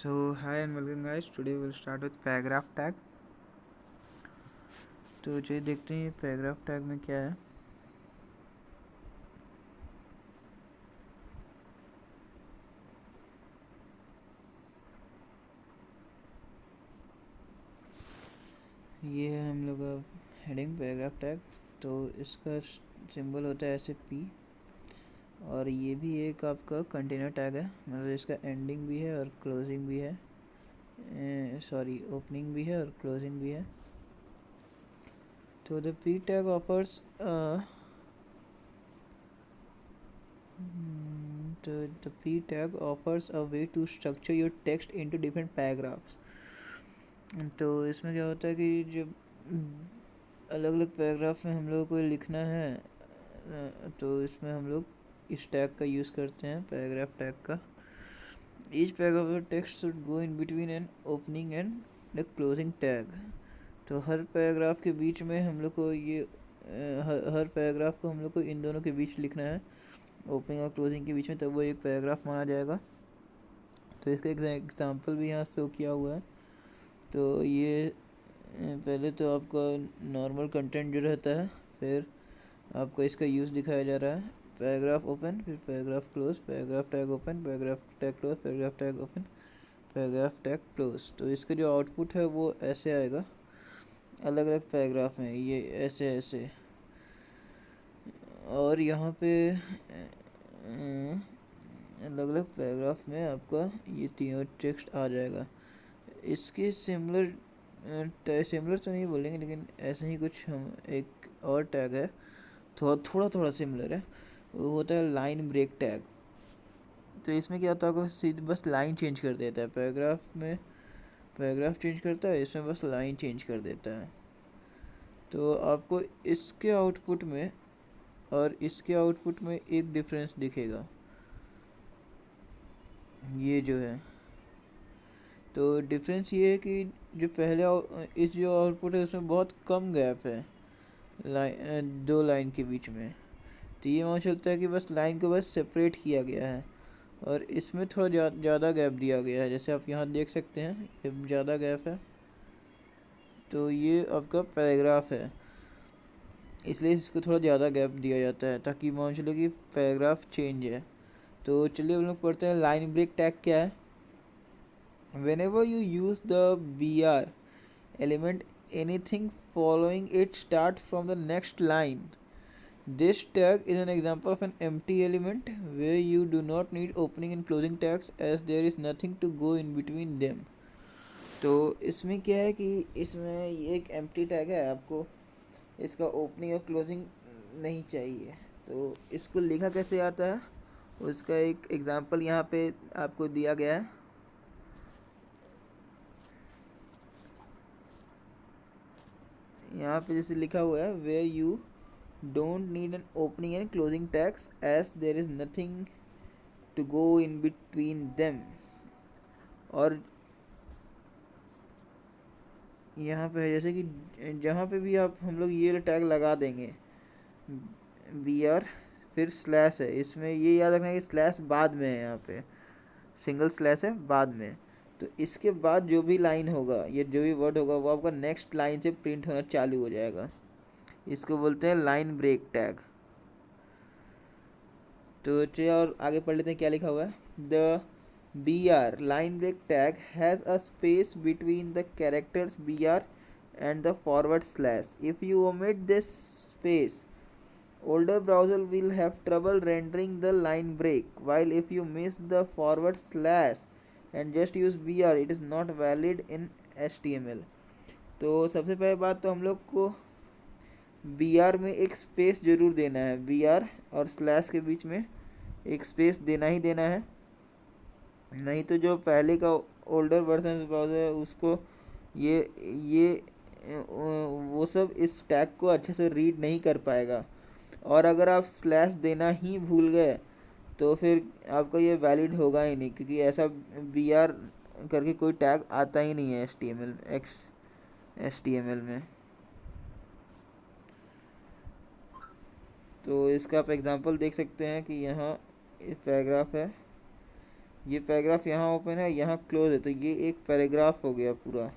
So hi and welcome guys. Today we'll start with paragraph tag. तो चलिए देखते हैं पैराग्राफ टैग में क्या है। ये है हम लोग का हेडिंग पैराग्राफ टैग। तो इसका सिंबल होता है ऐसे पी, और ये भी एक आपका कंटेनर टैग है, मतलब इसका एंडिंग भी है और क्लोजिंग भी है, ओपनिंग भी है और क्लोजिंग भी है। तो the P tag offers the P tag offers a way to structure your text into different paragraphs. तो इसमें क्या होता है कि जब अलग अलग पैराग्राफ में हम लोग को लिखना है तो इसमें हम लोग इस टैग का यूज़ करते हैं, पैराग्राफ टैग का। Each paragraph of text should go in between N opening and the closing tag. तो हर पैराग्राफ के बीच में हम लोग को ये हर पैराग्राफ को हम लोग को इन दोनों के बीच लिखना है, ओपनिंग और क्लोजिंग के बीच में, तब वो एक पैराग्राफ माना जाएगा। तो इसका एग्जांपल भी यहाँ शो किया हुआ है। तो ये पहले तो आपका नॉर्मल कंटेंट जो रहता है, फिर आपका इसका यूज़ दिखाया जा रहा है। पैराग्राफ ओपन, फिर paragraph close, paragraph tag open, paragraph tag close, paragraph tag open, paragraph tag close. तो इसका जो आउटपुट है वो ऐसे आएगा, अलग अलग पैराग्राफ में ये ऐसे ऐसे। और यहाँ पे अलग अलग पैराग्राफ में आपका ये तीनों टेक्स्ट आ जाएगा। इसके सिमिलर तो नहीं बोलेंगे, लेकिन ऐसे ही कुछ हम एक और टैग है, थोड़ा सिमिलर है, वो होता है लाइन ब्रेक टैग। तो इसमें क्या होता है, सीधे बस लाइन चेंज कर देता है, पैराग्राफ में पैराग्राफ चेंज करता है, इसमें बस लाइन चेंज कर देता है। तो आपको इसके आउटपुट में और इसके आउटपुट में एक डिफरेंस दिखेगा, ये जो है। तो डिफरेंस ये है कि जो पहले इस जो आउटपुट है उसमें बहुत कम गैप है दो लाइन के बीच में। तो ये मान चलता है कि बस लाइन को बस सेपरेट किया गया है, और इसमें थोड़ा ज़्यादा गैप दिया गया है, जैसे आप यहाँ देख सकते हैं ये ज़्यादा गैप है। तो ये आपका पैराग्राफ है, इसलिए इसको थोड़ा ज़्यादा गैप दिया जाता है ताकि मान चले कि पैराग्राफ चेंज है। तो चलिए हम लोग पढ़ते हैं लाइन ब्रेक टैग क्या है। Whenever you use the BR element, anything following it start from the next line. This tag is an example of an empty element where you do not need opening and closing tags as there is nothing to go in between them. तो इसमें क्या है कि इसमें ये एक empty tag है, आपको इसका ओपनिंग और क्लोजिंग नहीं चाहिए। तो इसको लिखा कैसे आता है उसका एक एग्जांपल यहाँ पे आपको दिया गया है। यहाँ पे जैसे लिखा हुआ है where you don't need an opening and closing tags as there is nothing to go in between them. और यहाँ पे है जैसे कि जहाँ पे भी आप हम लोग ये टैग लगा देंगे बी आर, फिर स्लैश है, इसमें ये याद रखना है कि स्लैश बाद में है, यहाँ पे सिंगल स्लैश है बाद में। तो इसके बाद जो भी लाइन होगा, ये जो भी वर्ड होगा, वो आपका नेक्स्ट लाइन से प्रिंट होना चालू हो जाएगा। इसको बोलते हैं लाइन ब्रेक टैग। तो चलिए और आगे पढ़ लेते हैं क्या लिखा हुआ है। The B R line break tag has a space between the characters B R and the forward slash. If you omit this space, older browser will have trouble rendering the line break, while if you miss the forward slash and just use br, it is not valid in html। तो सबसे पहले बात तो हम लोग को B are में एक स्पेस ज़रूर देना है, बी आर और स्लैश के बीच में एक स्पेस देना ही देना है, नहीं तो जो पहले का ओल्डर वर्जन ब्राउज़र है उसको ये वो सब इस टैग को अच्छे से रीड नहीं कर पाएगा। और अगर आप स्लैश देना ही भूल गए तो फिर आपका ये वैलिड होगा ही नहीं, क्योंकि ऐसा बी आर करके कोई टैग आता ही नहीं है एच टी एम एल में। तो इसका आप एग्जांपल देख सकते हैं कि यहाँ इस पैराग्राफ है, ये पैराग्राफ यहाँ ओपन है, यहाँ क्लोज है, तो ये एक पैराग्राफ हो गया पूरा।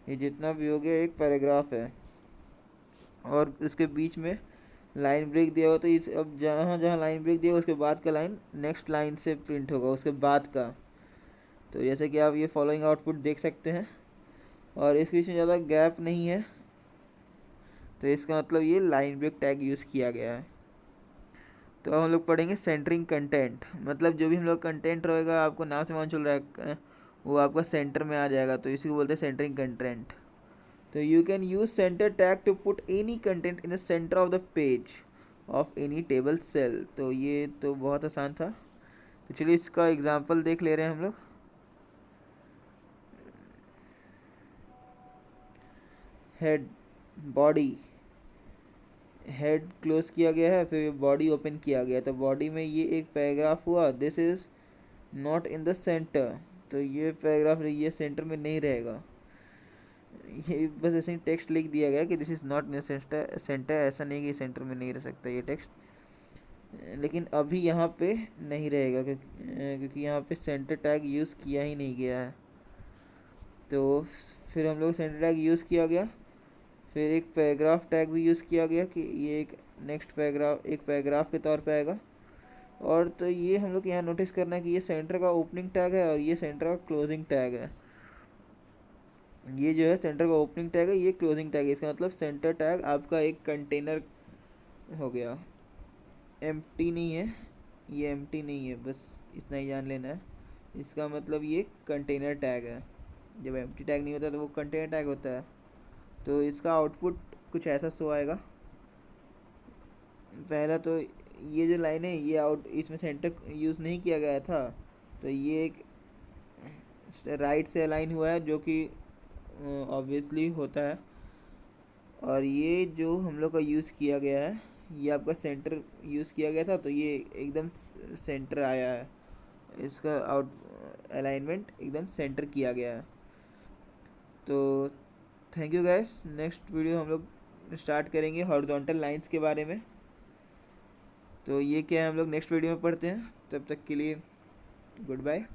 ये जितना भी हो गया एक पैराग्राफ है। और इसके बीच में लाइन ब्रेक दिया हुआ, तो इस अब जहाँ जहाँ लाइन ब्रेक दिया उसके बाद का लाइन नेक्स्ट लाइन से प्रिंट होगा उसके बाद का। तो जैसे कि आप ये फॉलोइंग आउटपुट देख सकते हैं, और इसके बीच में ज़्यादा गैप नहीं है, तो इसका मतलब ये लाइन ब्रेक टैग यूज़ किया गया है। तो अब हम लोग पढ़ेंगे सेंटरिंग कंटेंट। मतलब जो भी हम लोग कंटेंट रहेगा, आपको नाम से मालूम चल रहा है, वो आपका सेंटर में आ जाएगा, तो इसी को बोलते हैं सेंटरिंग कंटेंट। तो you can use center tag to put any content in the centre of the page of any table cell. तो ये तो बहुत आसान था। तो चलिए इसका एग्जांपल देख ले रहे हैं हम लोग। हेड, बॉडी, हेड क्लोज किया गया है, फिर बॉडी ओपन किया गया। तो बॉडी में ये एक पैराग्राफ हुआ, this is not in the centre. तो ये पैराग्राफ ये सेंटर में नहीं रहेगा, ये बस ऐसे ही टेक्स्ट लिख दिया गया कि this is not in centre. Centre ऐसा नहीं कि सेंटर में नहीं रह सकता ये टेक्स्ट, लेकिन अभी यहाँ पे नहीं रहेगा क्योंकि यहाँ पे सेंटर टैग यूज़ किया ही नहीं गया है। तो फिर हम लोग सेंटर टैग यूज़ किया गया, फिर एक पैराग्राफ टैग भी यूज़ किया गया कि ये एक नेक्स्ट पैराग्राफ, एक पैराग्राफ के तौर पे आएगा। और तो ये हम लोग यहाँ नोटिस करना है कि ये सेंटर का ओपनिंग टैग है और ये सेंटर का क्लोजिंग टैग है। ये जो है सेंटर का ओपनिंग टैग है, ये क्लोजिंग टैग है। इसका मतलब सेंटर टैग आपका एक कंटेनर हो गया, एम्प्टी नहीं है, ये एम्प्टी नहीं है, बस इतना ही जान लेना है। इसका मतलब ये कंटेनर टैग है। जब एम्प्टी टैग नहीं होता तो वो कंटेनर टैग होता है। तो इसका आउटपुट कुछ ऐसा शो आएगा। पहला तो ये जो लाइन है ये इसमें सेंटर यूज़ नहीं किया गया था, तो ये एक राइट से अलाइन हुआ है, जो कि ऑब्वियसली होता है। और ये जो हम लोग का यूज़ किया गया है, ये आपका सेंटर यूज़ किया गया था, तो ये एकदम सेंटर आया है। इसका आउट अलाइनमेंट एकदम सेंटर किया गया है। तो thank you guys. Next video हम लोग स्टार्ट करेंगे हॉरिजॉन्टल लाइंस के बारे में। तो ये क्या है हम लोग नेक्स्ट वीडियो में पढ़ते हैं। तब तक के लिए गुड बाय।